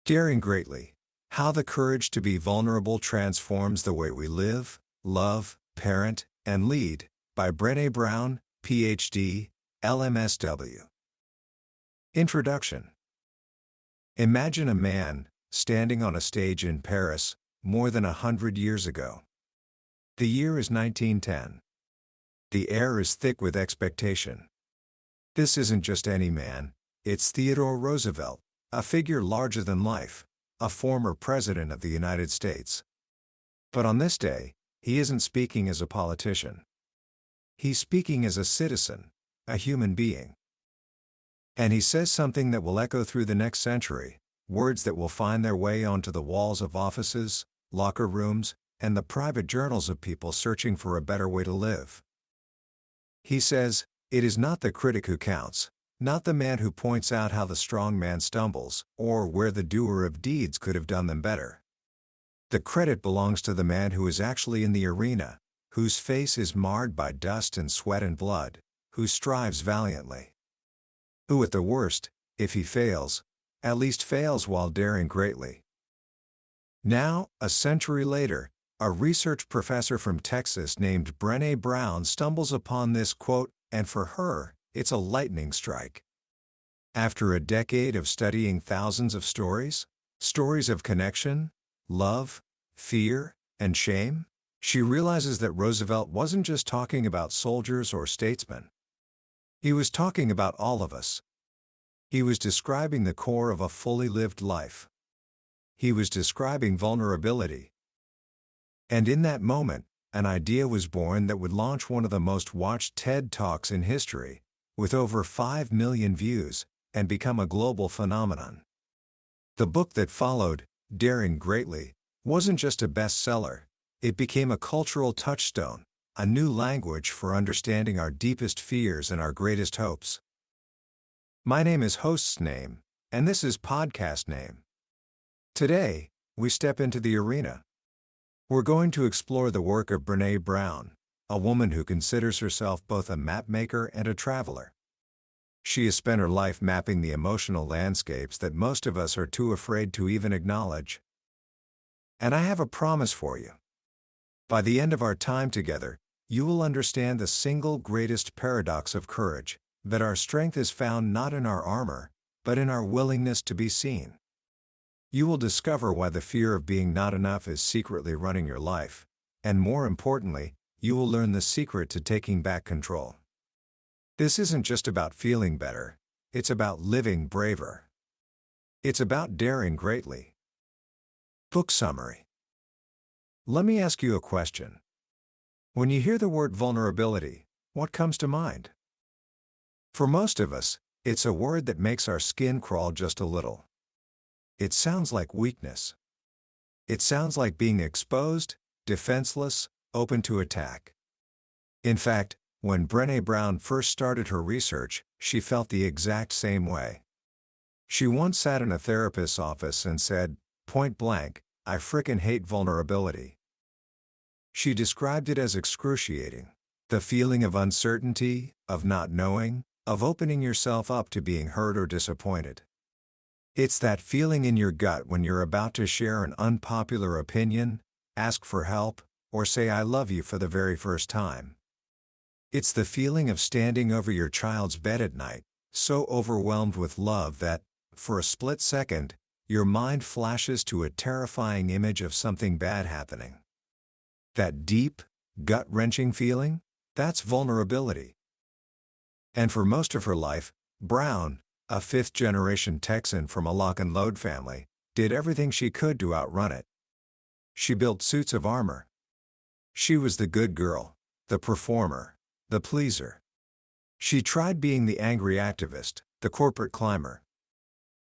Daring greatly. How the courage to be vulnerable transforms the way we live, love, parent, and lead, by Brene Brown, Ph.D., LMSW. Introduction. Imagine a man, standing on a stage in Paris, more than 100 years ago. The year is 1910. The air is thick with expectation. This isn't just any man, it's Theodore Roosevelt, a figure larger than life, a former president of the United States. But on this day, he isn't speaking as a politician. He's speaking as a citizen, a human being. And he says something that will echo through the next century, words that will find their way onto the walls of offices, locker rooms, and the private journals of people searching for a better way to live. He says, "It is not the critic who counts, not the man who points out how the strong man stumbles, or where the doer of deeds could have done them better. The credit belongs to the man who is actually in the arena, whose face is marred by dust and sweat and blood, who strives valiantly. Who at the worst, if he fails, at least fails while daring greatly." Now, a century later, a research professor from Texas named Brene Brown stumbles upon this quote, and for her, it's a lightning strike. After a decade of studying thousands of stories of connection, love, fear, and shame, she realizes that Roosevelt wasn't just talking about soldiers or statesmen. He was talking about all of us. He was describing the core of a fully lived life. He was describing vulnerability. And in that moment, an idea was born that would launch one of the most watched TED Talks in history, with over 5 million views, and become a global phenomenon. The book that followed, Daring Greatly, wasn't just a bestseller, it became a cultural touchstone, a new language for understanding our deepest fears and our greatest hopes. My name is host's name, and this is podcast name. Today, we step into the arena. We're going to explore the work of Brene Brown, a woman who considers herself both a mapmaker and a traveler. She has spent her life mapping the emotional landscapes that most of us are too afraid to even acknowledge. And I have a promise for you. By the end of our time together, you will understand the single greatest paradox of courage, that our strength is found not in our armor, but in our willingness to be seen. You will discover why the fear of being not enough is secretly running your life, and more importantly, you will learn the secret to taking back control. This isn't just about feeling better, it's about living braver. It's about daring greatly. Book summary. Let me ask you a question. When you hear the word vulnerability, what comes to mind? For most of us, it's a word that makes our skin crawl just a little. It sounds like weakness. It sounds like being exposed, defenseless, open to attack. In fact, when Brene Brown first started her research, she felt the exact same way. She once sat in a therapist's office and said, point blank, "I frickin' hate vulnerability." She described it as excruciating. The feeling of uncertainty, of not knowing, of opening yourself up to being hurt or disappointed. It's that feeling in your gut when you're about to share an unpopular opinion, ask for help, or say "I love you" for the very first time. It's the feeling of standing over your child's bed at night, so overwhelmed with love that, for a split second, your mind flashes to a terrifying image of something bad happening. That deep, gut-wrenching feeling? That's vulnerability. And for most of her life, Brown, a fifth-generation Texan from a lock-and-load family, did everything she could to outrun it. She built suits of armor. She was the good girl, the performer, the pleaser. She tried being the angry activist, the corporate climber.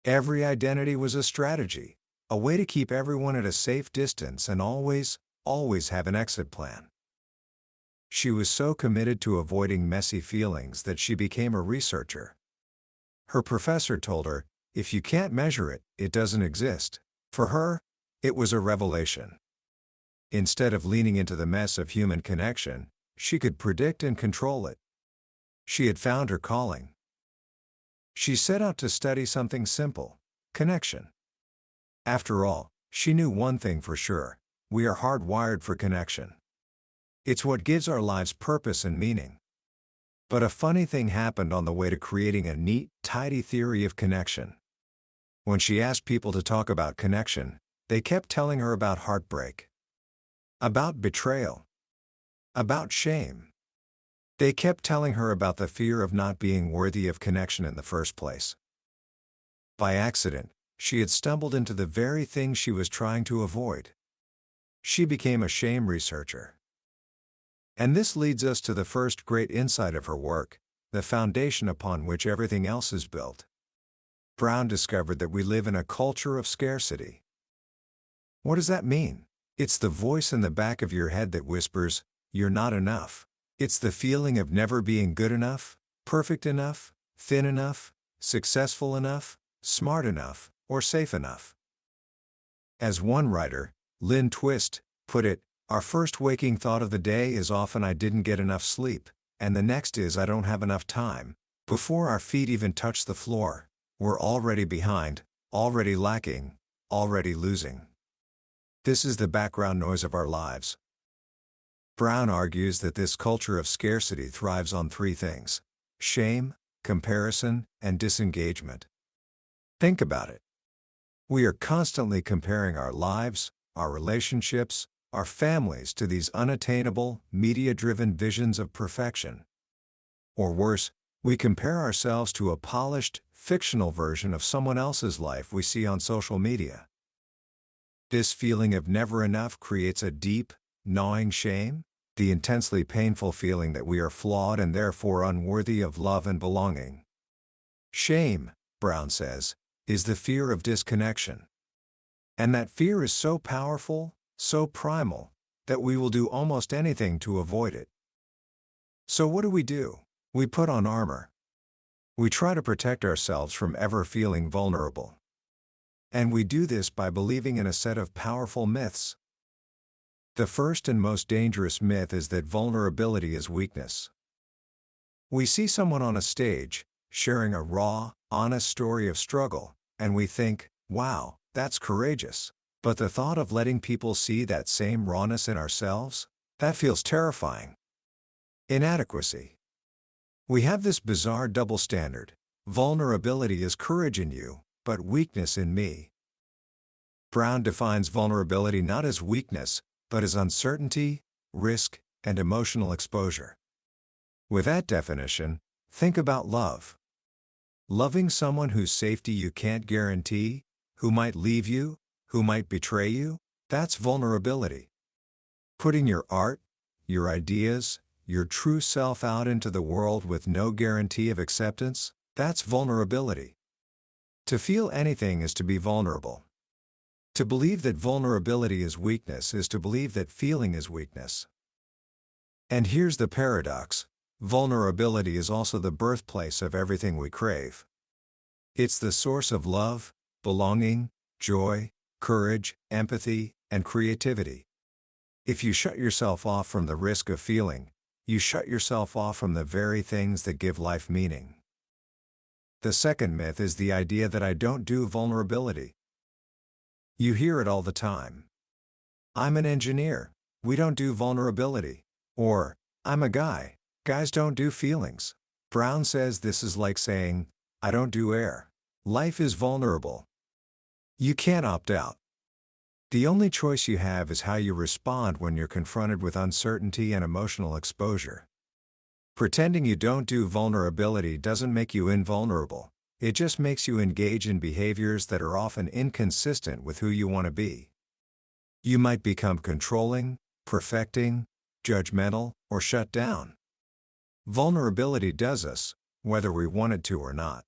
Every identity was a strategy, a way to keep everyone at a safe distance and always have an exit plan. She was so committed to avoiding messy feelings that she became a researcher. Her professor told her, if you can't measure it, it doesn't exist. For her, it was a revelation. Instead of leaning into the mess of human connection, she could predict and control it. She had found her calling. She set out to study something simple: connection. After all, she knew one thing for sure: we are hardwired for connection. It's what gives our lives purpose and meaning. But a funny thing happened on the way to creating a neat, tidy theory of connection. When she asked people to talk about connection, they kept telling her about heartbreak, about betrayal, about shame. They kept telling her about the fear of not being worthy of connection in the first place. By accident, she had stumbled into the very thing she was trying to avoid. She became a shame researcher. And this leads us to the first great insight of her work, the foundation upon which everything else is built. Brown discovered that we live in a culture of scarcity. What does that mean? It's the voice in the back of your head that whispers, "You're not enough." It's the feeling of never being good enough, perfect enough, thin enough, successful enough, smart enough, or safe enough. As one writer, Lynn Twist, put it, our first waking thought of the day is often "I didn't get enough sleep," and the next is "I don't have enough time." Before our feet even touch the floor, we're already behind, already lacking, already losing. This is the background noise of our lives. Brown argues that this culture of scarcity thrives on three things: shame, comparison, and disengagement. Think about it. We are constantly comparing our lives, our relationships, our families to these unattainable, media-driven visions of perfection. Or worse, we compare ourselves to a polished, fictional version of someone else's life we see on social media. This feeling of never enough creates a deep, gnawing shame, the intensely painful feeling that we are flawed and therefore unworthy of love and belonging. Shame, Brown says, is the fear of disconnection. And that fear is so powerful, so primal, that we will do almost anything to avoid it. So what do? We put on armor. We try to protect ourselves from ever feeling vulnerable. And we do this by believing in a set of powerful myths. The first and most dangerous myth is that vulnerability is weakness. We see someone on a stage, sharing a raw, honest story of struggle, and we think, wow, that's courageous. But the thought of letting people see that same rawness in ourselves? That feels terrifying. Inadequacy. We have this bizarre double standard. Vulnerability is courage in you, but weakness in me. Brown defines vulnerability not as weakness, but as uncertainty, risk, and emotional exposure. With that definition, think about love. Loving someone whose safety you can't guarantee, who might leave you, who might betray you, that's vulnerability. Putting your art, your ideas, your true self out into the world with no guarantee of acceptance, that's vulnerability. To feel anything is to be vulnerable. To believe that vulnerability is weakness is to believe that feeling is weakness. And here's the paradox: vulnerability is also the birthplace of everything we crave. It's the source of love, belonging, joy, courage, empathy, and creativity. If you shut yourself off from the risk of feeling, you shut yourself off from the very things that give life meaning. The second myth is the idea that I don't do vulnerability. You hear it all the time. I'm an engineer, we don't do vulnerability. Or, I'm a guy, guys don't do feelings. Brown says this is like saying, I don't do air. Life is vulnerable. You can't opt out. The only choice you have is how you respond when you're confronted with uncertainty and emotional exposure. Pretending you don't do vulnerability doesn't make you invulnerable. It just makes you engage in behaviors that are often inconsistent with who you want to be. You might become controlling, perfecting, judgmental, or shut down. Vulnerability does us, whether we wanted to or not.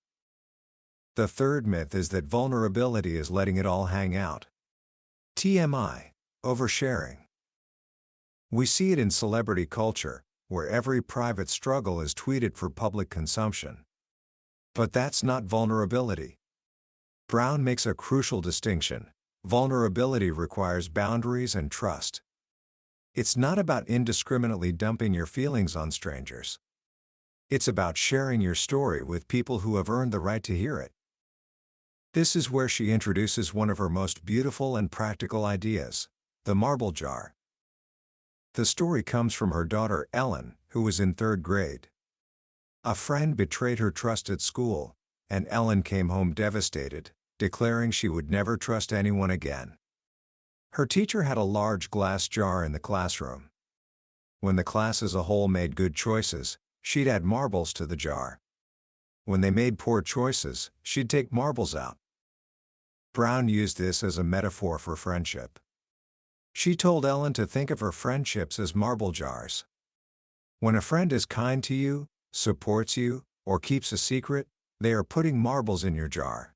The third myth is that vulnerability is letting it all hang out. TMI, oversharing. We see it in celebrity culture, where every private struggle is tweeted for public consumption. But that's not vulnerability. Brown makes a crucial distinction. Vulnerability requires boundaries and trust. It's not about indiscriminately dumping your feelings on strangers. It's about sharing your story with people who have earned the right to hear it. This is where she introduces one of her most beautiful and practical ideas: the marble jar. The story comes from her daughter Ellen, who was in 3rd grade. A friend betrayed her trust at school, and Ellen came home devastated, declaring she would never trust anyone again. Her teacher had a large glass jar in the classroom. When the class as a whole made good choices, she'd add marbles to the jar. When they made poor choices, she'd take marbles out. Brown used this as a metaphor for friendship. She told Ellen to think of her friendships as marble jars. When a friend is kind to you, supports you, or keeps a secret, they are putting marbles in your jar.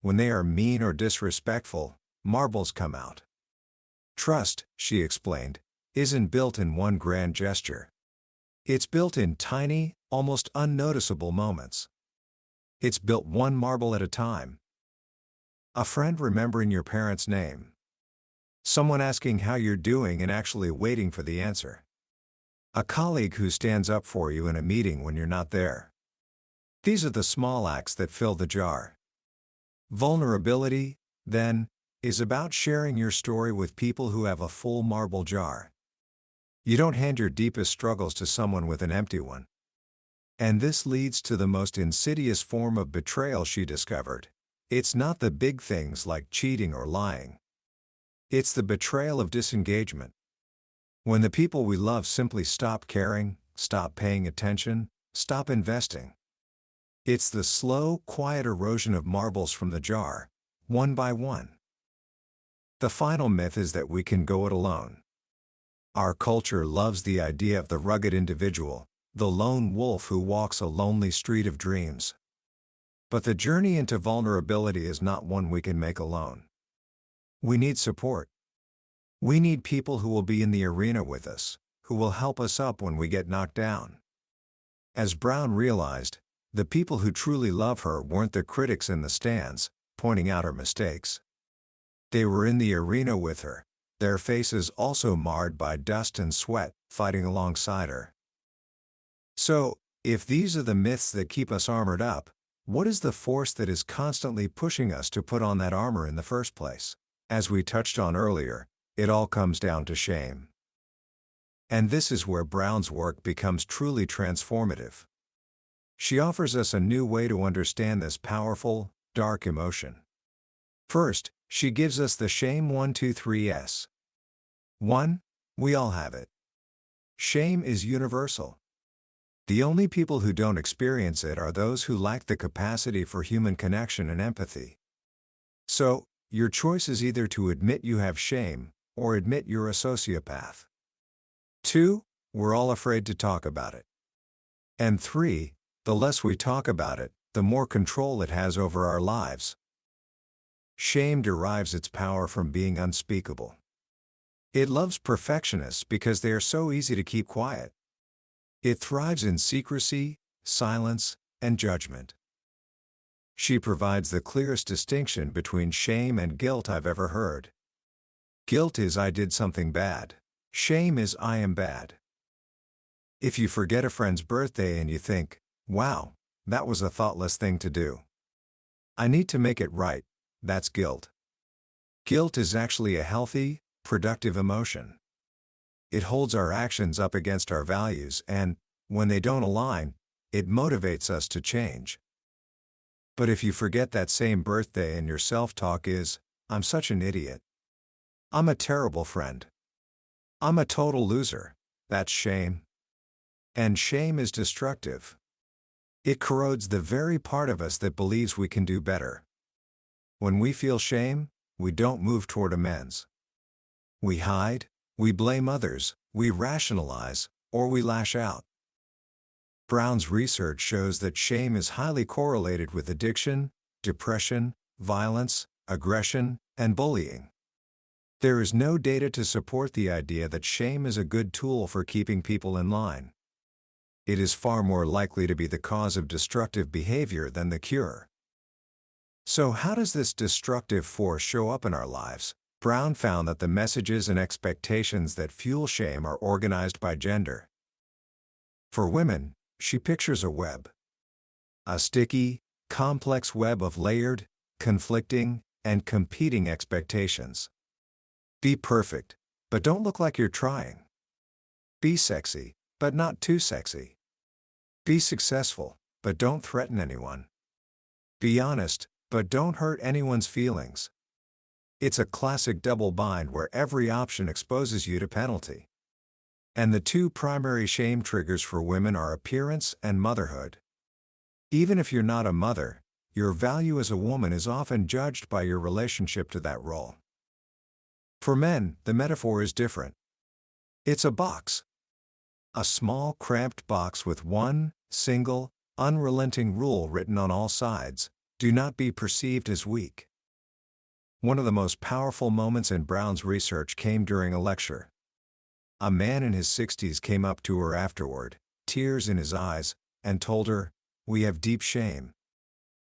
When they are mean or disrespectful, marbles come out. Trust, she explained, isn't built in one grand gesture. It's built in tiny, almost unnoticeable moments. It's built one marble at a time. A friend remembering your parent's name. Someone asking how you're doing and actually waiting for the answer. A colleague who stands up for you in a meeting when you're not there. These are the small acts that fill the jar. Vulnerability, then, is about sharing your story with people who have a full marble jar. You don't hand your deepest struggles to someone with an empty one. And this leads to the most insidious form of betrayal she discovered. It's not the big things like cheating or lying. It's the betrayal of disengagement. When the people we love simply stop caring, stop paying attention, stop investing. It's the slow, quiet erosion of marbles from the jar, one by one. The final myth is that we can go it alone. Our culture loves the idea of the rugged individual, the lone wolf who walks a lonely street of dreams. But the journey into vulnerability is not one we can make alone. We need support. We need people who will be in the arena with us, who will help us up when we get knocked down. As Brown realized, the people who truly love her weren't the critics in the stands, pointing out her mistakes. They were in the arena with her, their faces also marred by dust and sweat, fighting alongside her. So, if these are the myths that keep us armored up, what is the force that is constantly pushing us to put on that armor in the first place? As we touched on earlier, it all comes down to shame. And this is where Brown's work becomes truly transformative. She offers us a new way to understand this powerful, dark emotion. First, she gives us the shame 1-2-3s. 1. We all have it. Shame is universal. The only people who don't experience it are those who lack the capacity for human connection and empathy. So, your choice is either to admit you have shame, or admit you're a sociopath. 2. We're all afraid to talk about it. And 3. The less we talk about it, the more control it has over our lives. Shame derives its power from being unspeakable. It loves perfectionists because they are so easy to keep quiet. It thrives in secrecy, silence, and judgment. She provides the clearest distinction between shame and guilt I've ever heard. Guilt is I did something bad. Shame is I am bad. If you forget a friend's birthday and you think, wow, that was a thoughtless thing to do. I need to make it right, that's guilt. Guilt is actually a healthy, productive emotion. It holds our actions up against our values and, when they don't align, it motivates us to change. But if you forget that same birthday and your self-talk is, I'm such an idiot. I'm a terrible friend. I'm a total loser, that's shame. And shame is destructive. It corrodes the very part of us that believes we can do better. When we feel shame, we don't move toward amends. We hide, we blame others, we rationalize, or we lash out. Brown's research shows that shame is highly correlated with addiction, depression, violence, aggression, and bullying. There is no data to support the idea that shame is a good tool for keeping people in line. It is far more likely to be the cause of destructive behavior than the cure. So how does this destructive force show up in our lives? Brown found that the messages and expectations that fuel shame are organized by gender. For women, she pictures a web. A sticky, complex web of layered, conflicting, and competing expectations. Be perfect, but don't look like you're trying. Be sexy, but not too sexy. Be successful, but don't threaten anyone. Be honest, but don't hurt anyone's feelings. It's a classic double bind where every option exposes you to penalty. And the two primary shame triggers for women are appearance and motherhood. Even if you're not a mother, your value as a woman is often judged by your relationship to that role. For men, the metaphor is different. It's a box. A small, cramped box with one, single, unrelenting rule written on all sides: do not be perceived as weak. One of the most powerful moments in Brown's research came during a lecture. A man in his 60s came up to her afterward, tears in his eyes, and told her, "We have deep shame.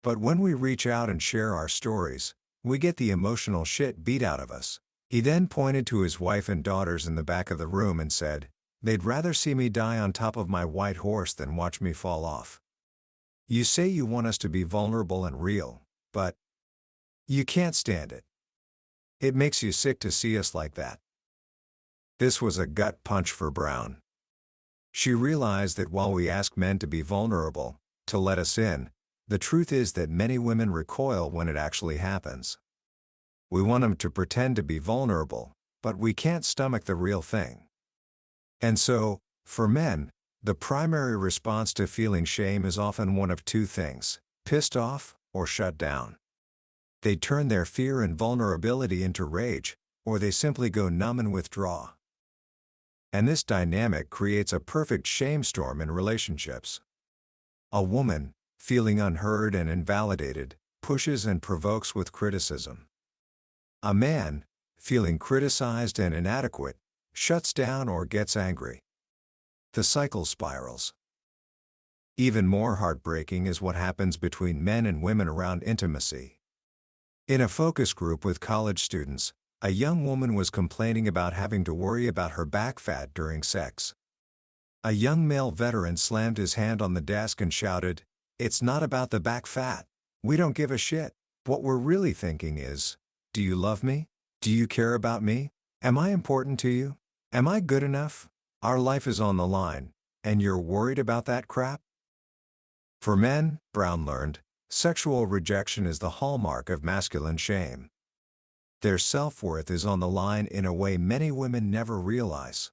But when we reach out and share our stories, we get the emotional shit beat out of us." He then pointed to his wife and daughters in the back of the room and said, "They'd rather see me die on top of my white horse than watch me fall off. You say you want us to be vulnerable and real, but you can't stand it. It makes you sick to see us like that." This was a gut punch for Brown. She realized that while we ask men to be vulnerable, to let us in, the truth is that many women recoil when it actually happens. We want them to pretend to be vulnerable, but we can't stomach the real thing. And so, for men, the primary response to feeling shame is often one of two things: pissed off or shut down. They turn their fear and vulnerability into rage, or they simply go numb and withdraw. And this dynamic creates a perfect shame storm in relationships. A woman, feeling unheard and invalidated, pushes and provokes with criticism. A man, feeling criticized and inadequate, shuts down or gets angry. The cycle spirals. Even more heartbreaking is what happens between men and women around intimacy. In a focus group with college students, a young woman was complaining about having to worry about her back fat during sex. A young male veteran slammed his hand on the desk and shouted, "It's not about the back fat. We don't give a shit. What we're really thinking is, do you love me? Do you care about me? Am I important to you? Am I good enough? Our life is on the line, and you're worried about that crap?" For men, Brown learned, sexual rejection is the hallmark of masculine shame. Their self-worth is on the line in a way many women never realize.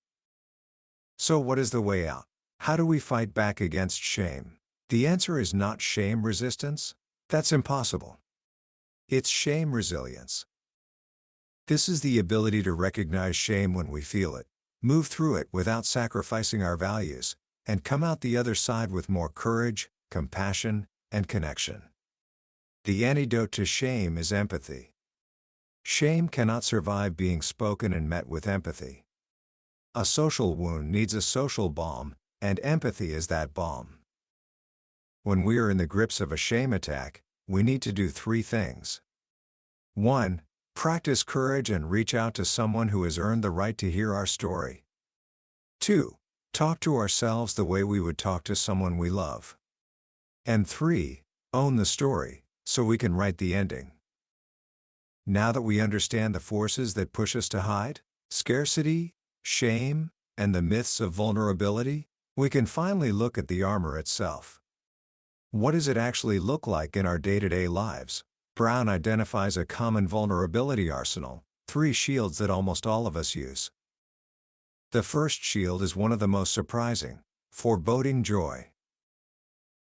So what is the way out? How do we fight back against shame? The answer is not shame resistance. That's impossible. It's shame resilience. This is the ability to recognize shame when we feel it, move through it without sacrificing our values, and come out the other side with more courage, compassion, and connection. The antidote to shame is empathy. Shame cannot survive being spoken and met with empathy. A social wound needs a social balm, and empathy is that balm. When we are in the grips of a shame attack, we need to do three things. 1. Practice courage and reach out to someone who has earned the right to hear our story. 2. Talk to ourselves the way we would talk to someone we love. And 3. Own the story, so we can write the ending. Now that we understand the forces that push us to hide, scarcity, shame, and the myths of vulnerability, we can finally look at the armor itself. What does it actually look like in our day-to-day lives? Brown identifies a common vulnerability arsenal, 3 shields that almost all of us use. The first shield is one of the most surprising: foreboding joy.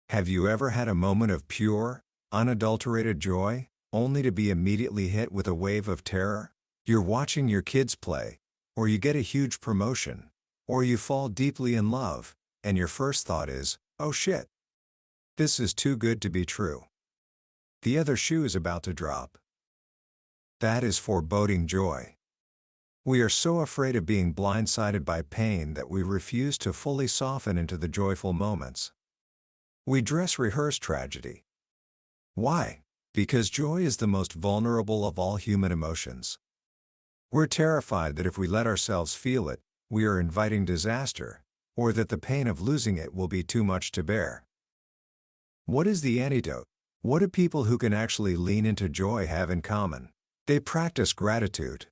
Have you ever had a moment of pure, unadulterated joy, only to be immediately hit with a wave of terror? You're watching your kids play, or you get a huge promotion, or you fall deeply in love, and your first thought is, "Oh shit. This is too good to be true. The other shoe is about to drop." That is foreboding joy. We are so afraid of being blindsided by pain that we refuse to fully soften into the joyful moments. We dress rehearse tragedy. Why? Because joy is the most vulnerable of all human emotions. We're terrified that if we let ourselves feel it, we are inviting disaster, or that the pain of losing it will be too much to bear. What is the antidote? What do people who can actually lean into joy have in common? They practice gratitude.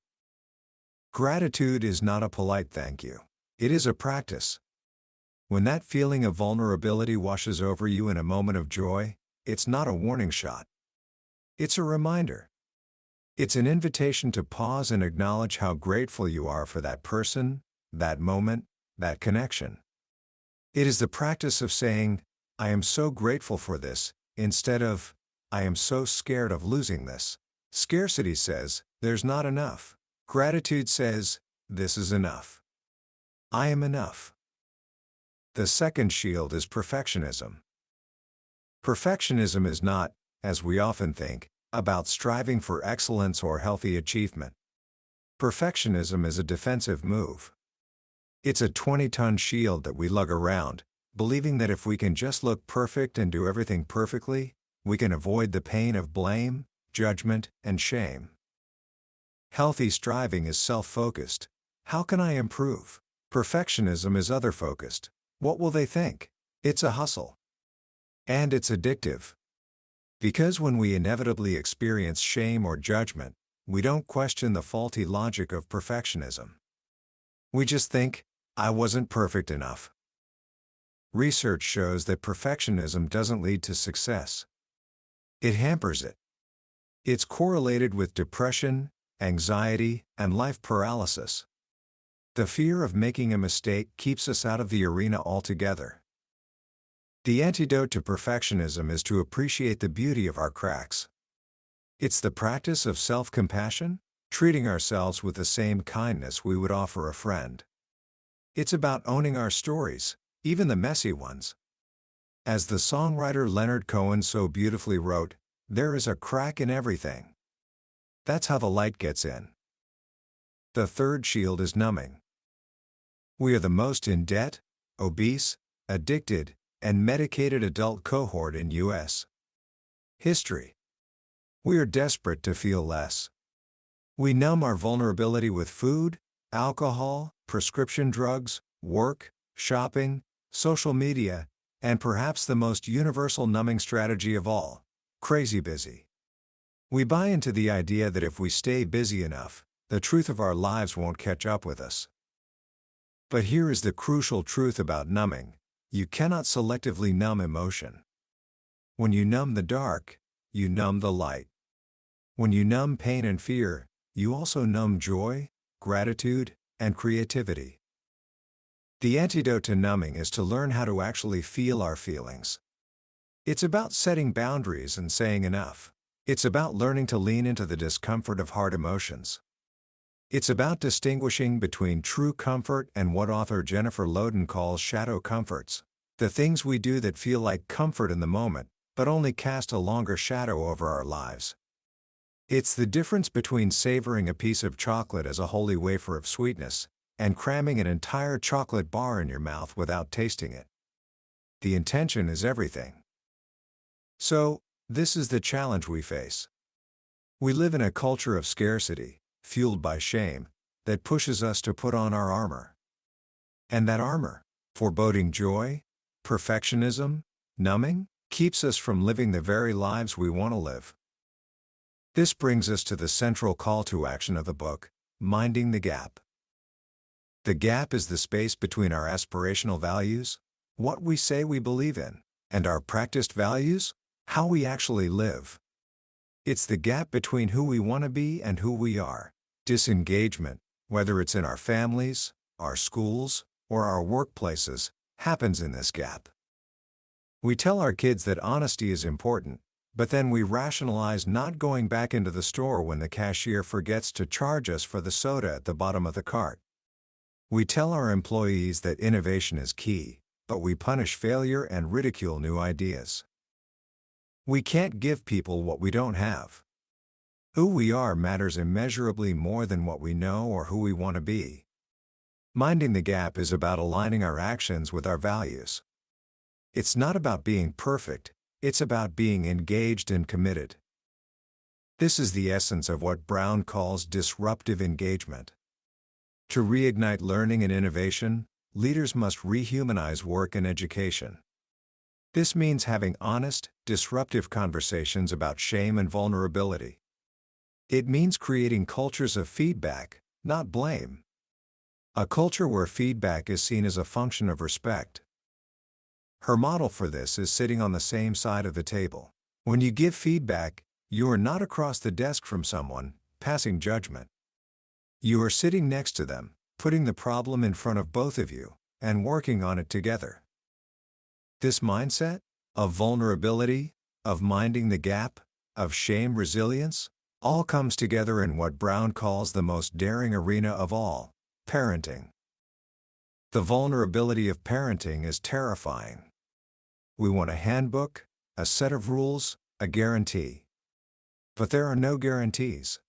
Gratitude is not a polite thank you. It is a practice. When that feeling of vulnerability washes over you in a moment of joy, it's not a warning shot. It's a reminder. It's an invitation to pause and acknowledge how grateful you are for that person, that moment, that connection. It is the practice of saying, "I am so grateful for this," instead of, "I am so scared of losing this." Scarcity says, "There's not enough." Gratitude says, "This is enough. I am enough." The second shield is perfectionism. Perfectionism is not, as we often think, about striving for excellence or healthy achievement. Perfectionism is a defensive move. It's a 20-ton shield that we lug around, believing that if we can just look perfect and do everything perfectly, we can avoid the pain of blame, judgment, and shame. Healthy striving is self-focused. How can I improve? Perfectionism is other-focused. What will they think? It's a hustle. And it's addictive. Because when we inevitably experience shame or judgment, we don't question the faulty logic of perfectionism. We just think, "I wasn't perfect enough." Research shows that perfectionism doesn't lead to success. It hampers it. It's correlated with depression, anxiety, and life paralysis. The fear of making a mistake keeps us out of the arena altogether. The antidote to perfectionism is to appreciate the beauty of our cracks. It's the practice of self-compassion, treating ourselves with the same kindness we would offer a friend. It's about owning our stories, even the messy ones. As the songwriter Leonard Cohen so beautifully wrote, "There is a crack in everything." That's how the light gets in. The third shield is numbing. We are the most in debt, obese, addicted, and medicated adult cohort in U.S. history. We are desperate to feel less. We numb our vulnerability with food, alcohol, prescription drugs, work, shopping, social media, and perhaps the most universal numbing strategy of all, crazy busy. We buy into the idea that if we stay busy enough, the truth of our lives won't catch up with us. But here is the crucial truth about numbing: you cannot selectively numb emotion. When you numb the dark, you numb the light. When you numb pain and fear, you also numb joy, gratitude, and creativity. The antidote to numbing is to learn how to actually feel our feelings. It's about setting boundaries and saying enough. It's about learning to lean into the discomfort of hard emotions. It's about distinguishing between true comfort and what author Jennifer Loden calls shadow comforts, the things we do that feel like comfort in the moment, but only cast a longer shadow over our lives. It's the difference between savoring a piece of chocolate as a holy wafer of sweetness, and cramming an entire chocolate bar in your mouth without tasting it. The intention is everything. So, this is the challenge we face. We live in a culture of scarcity, fueled by shame, that pushes us to put on our armor. And that armor, foreboding joy, perfectionism, numbing, keeps us from living the very lives we want to live. This brings us to the central call to action of the book, Minding the Gap. The gap is the space between our aspirational values, what we say we believe in, and our practiced values, how we actually live. It's the gap between who we want to be and who we are. Disengagement, whether it's in our families, our schools, or our workplaces, happens in this gap. We tell our kids that honesty is important, but then we rationalize not going back into the store when the cashier forgets to charge us for the soda at the bottom of the cart. We tell our employees that innovation is key, but we punish failure and ridicule new ideas. We can't give people what we don't have. Who we are matters immeasurably more than what we know or who we want to be. Minding the gap is about aligning our actions with our values. It's not about being perfect, it's about being engaged and committed. This is the essence of what Brown calls disruptive engagement. To reignite learning and innovation, leaders must rehumanize work and education. This means having honest, disruptive conversations about shame and vulnerability. It means creating cultures of feedback, not blame. A culture where feedback is seen as a function of respect. Her model for this is sitting on the same side of the table. When you give feedback, you are not across the desk from someone, passing judgment. You are sitting next to them, putting the problem in front of both of you, and working on it together. This mindset, of vulnerability, of minding the gap, of shame resilience, all comes together in what Brown calls the most daring arena of all, parenting. The vulnerability of parenting is terrifying. We want a handbook, a set of rules, a guarantee. But there are no guarantees.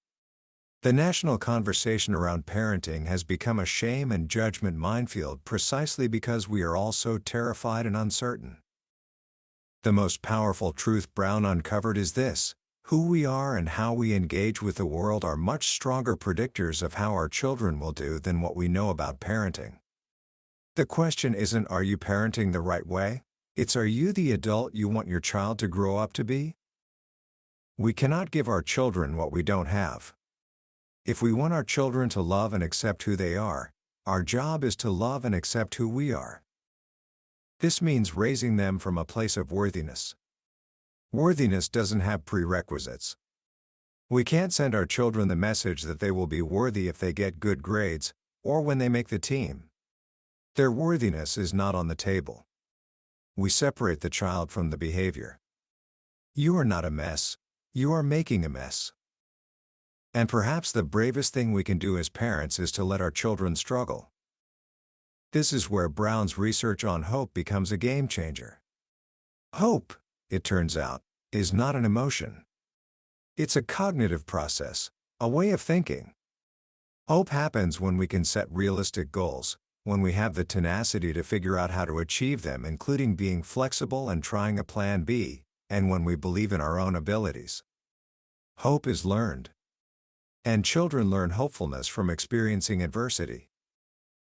The national conversation around parenting has become a shame and judgment minefield precisely because we are all so terrified and uncertain. The most powerful truth Brown uncovered is this: who we are and how we engage with the world are much stronger predictors of how our children will do than what we know about parenting. The question isn't, are you parenting the right way? It's, are you the adult you want your child to grow up to be? We cannot give our children what we don't have. If we want our children to love and accept who they are, our job is to love and accept who we are. This means raising them from a place of worthiness. Worthiness doesn't have prerequisites. We can't send our children the message that they will be worthy if they get good grades, or when they make the team. Their worthiness is not on the table. We separate the child from the behavior. You are not a mess. You are making a mess. And perhaps the bravest thing we can do as parents is to let our children struggle. This is where Brown's research on hope becomes a game changer. Hope, it turns out, is not an emotion. It's a cognitive process, a way of thinking. Hope happens when we can set realistic goals, when we have the tenacity to figure out how to achieve them, including being flexible and trying a plan B, and when we believe in our own abilities. Hope is learned. And children learn hopefulness from experiencing adversity.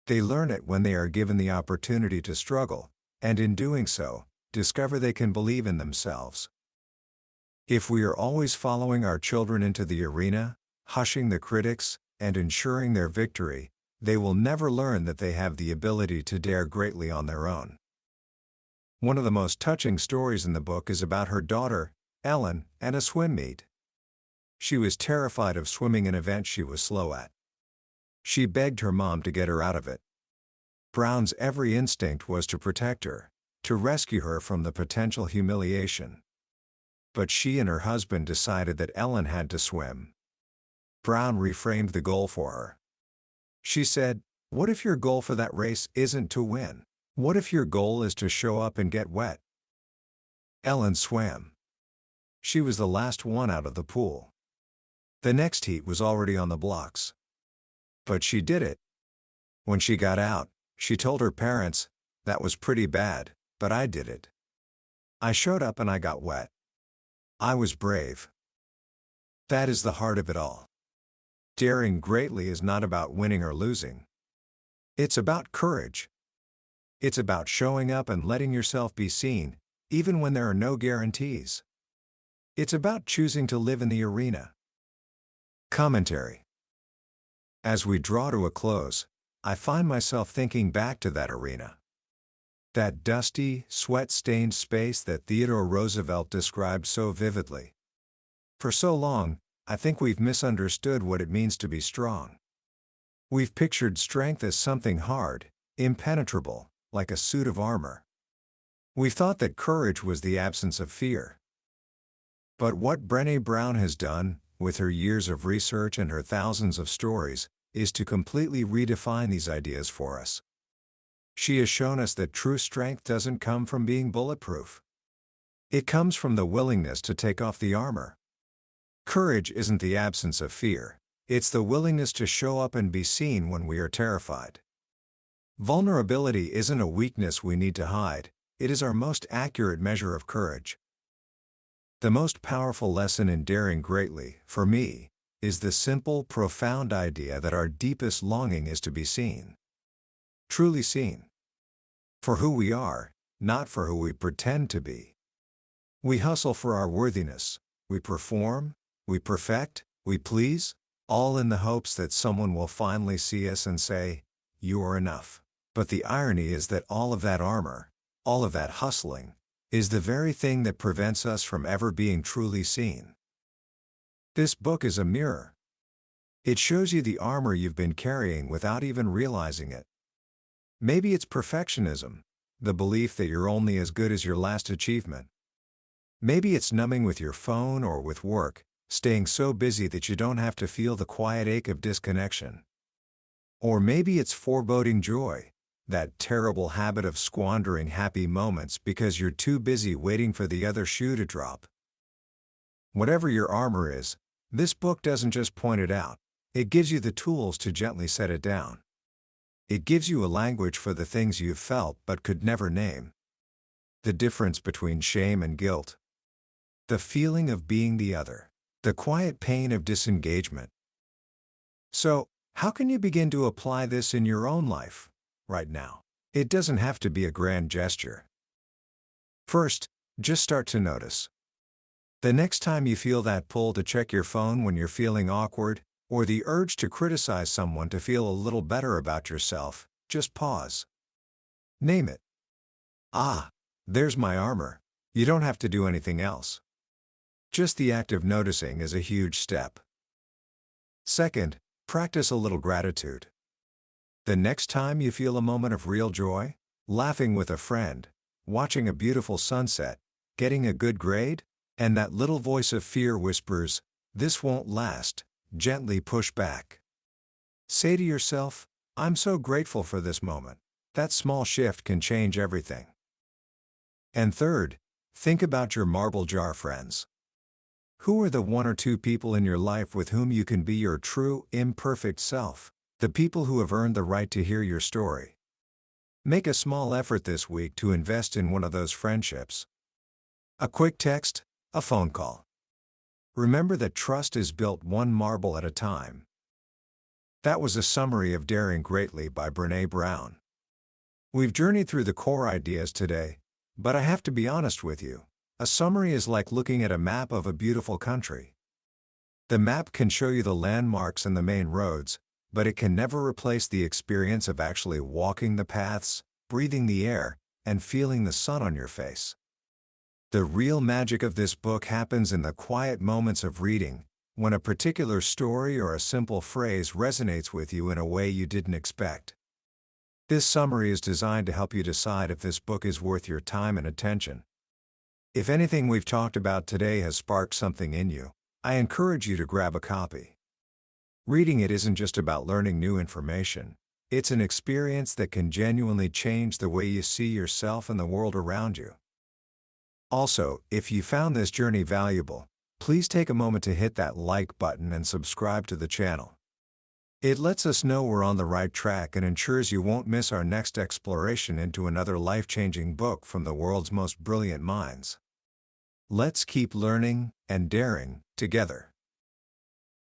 They learn it when they are given the opportunity to struggle, and in doing so, discover they can believe in themselves. If we are always following our children into the arena, hushing the critics, and ensuring their victory, they will never learn that they have the ability to dare greatly on their own. One of the most touching stories in the book is about her daughter, Ellen, and a swim meet. She was terrified of swimming an event she was slow at. She begged her mom to get her out of it. Brown's every instinct was to protect her, to rescue her from the potential humiliation. But she and her husband decided that Ellen had to swim. Brown reframed the goal for her. She said, "What if your goal for that race isn't to win? What if your goal is to show up and get wet?" Ellen swam. She was the last one out of the pool. The next heat was already on the blocks. But she did it. When she got out, she told her parents, "That was pretty bad, but I did it. I showed up and I got wet. I was brave." That is the heart of it all. Daring greatly is not about winning or losing. It's about courage. It's about showing up and letting yourself be seen, even when there are no guarantees. It's about choosing to live in the arena. Commentary. As we draw to a close, I find myself thinking back to that arena. That dusty, sweat-stained space that Theodore Roosevelt described so vividly. For so long, I think we've misunderstood what it means to be strong. We've pictured strength as something hard, impenetrable, like a suit of armor. We thought that courage was the absence of fear. But what Brene Brown has done, with her years of research and her thousands of stories, is to completely redefine these ideas for us. She has shown us that true strength doesn't come from being bulletproof. It comes from the willingness to take off the armor. Courage isn't the absence of fear, it's the willingness to show up and be seen when we are terrified. Vulnerability isn't a weakness we need to hide, it is our most accurate measure of courage. The most powerful lesson in daring greatly, for me, is the simple, profound idea that our deepest longing is to be seen. Truly seen. For who we are, not for who we pretend to be. We hustle for our worthiness, we perform, we perfect, we please, all in the hopes that someone will finally see us and say, "You are enough." But the irony is that all of that armor, all of that hustling, is the very thing that prevents us from ever being truly seen. This book is a mirror. It shows you the armor you've been carrying without even realizing it. Maybe it's perfectionism, the belief that you're only as good as your last achievement. Maybe it's numbing with your phone or with work, staying so busy that you don't have to feel the quiet ache of disconnection. Or maybe it's foreboding joy, that terrible habit of squandering happy moments because you're too busy waiting for the other shoe to drop. Whatever your armor is, this book doesn't just point it out, it gives you the tools to gently set it down. It gives you a language for the things you've felt but could never name. The difference between shame and guilt. The feeling of being the other. The quiet pain of disengagement. So, how can you begin to apply this in your own life, right now? It doesn't have to be a grand gesture. First, just start to notice. The next time you feel that pull to check your phone when you're feeling awkward, or the urge to criticize someone to feel a little better about yourself, just pause. Name it. Ah, there's my armor. You don't have to do anything else. Just the act of noticing is a huge step. Second, practice a little gratitude. The next time you feel a moment of real joy, laughing with a friend, watching a beautiful sunset, getting a good grade, and that little voice of fear whispers, "This won't last," gently push back. Say to yourself, "I'm so grateful for this moment." That small shift can change everything. And third, think about your marble jar friends. Who are the one or two people in your life with whom you can be your true, imperfect self? The people who have earned the right to hear your story. Make a small effort this week to invest in one of those friendships. A quick text, a phone call. Remember that trust is built one marble at a time. That was a summary of Daring Greatly by Brene Brown. We've journeyed through the core ideas today, but I have to be honest with you. A summary is like looking at a map of a beautiful country. The map can show you the landmarks and the main roads, but it can never replace the experience of actually walking the paths, breathing the air, and feeling the sun on your face. The real magic of this book happens in the quiet moments of reading, when a particular story or a simple phrase resonates with you in a way you didn't expect. This summary is designed to help you decide if this book is worth your time and attention. If anything we've talked about today has sparked something in you, I encourage you to grab a copy. Reading it isn't just about learning new information, it's an experience that can genuinely change the way you see yourself and the world around you. Also, if you found this journey valuable, please take a moment to hit that like button and subscribe to the channel. It lets us know we're on the right track and ensures you won't miss our next exploration into another life-changing book from the world's most brilliant minds. Let's keep learning and daring together.